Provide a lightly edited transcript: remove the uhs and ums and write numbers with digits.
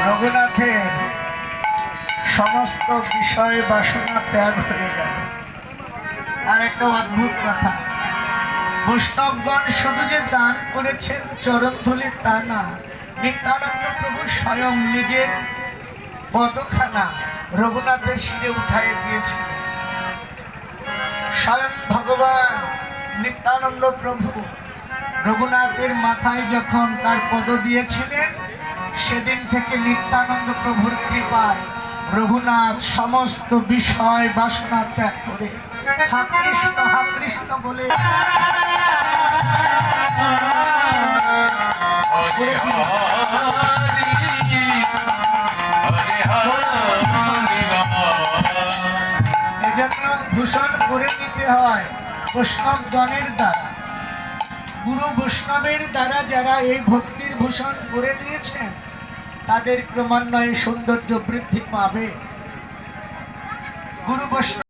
রঘুনাথের সমস্ত বিষয় বাসনা ত্যাগ হয়ে গেল। আর একটা অদ্ভুত কথা, বৈষ্ণবগণ শুধু যে দান করেছেন চরণধুলি তা না, নিত্যানন্দ প্রভু স্বয়ং নিজের পদখানা রঘুনাথের শিরে উঠাই দিয়েছিলেন। স্বয়ং ভগবান নিত্যানন্দ প্রভু রঘুনাথের মাথায় যখন তার পদ দিয়েছিলেন, সেদিন থেকে নিত্যানন্দ প্রভুর কৃপায় রঘুনাথ সমস্ত বিষয় বাসনা ত্যাগ করে হা কৃষ্ণ বলে এজন্য ভূষণ করে নিতে হয় বৈষ্ণবগণের দ্বারা। গুরু বৈষ্ণবের দ্বারা যারা এই ভক্তির ভূষণ করে নিয়েছেন, তাদের ক্রমান্বয়ে সৌন্দর্য বৃদ্ধি পাবে। গুরু বৈষ্ণব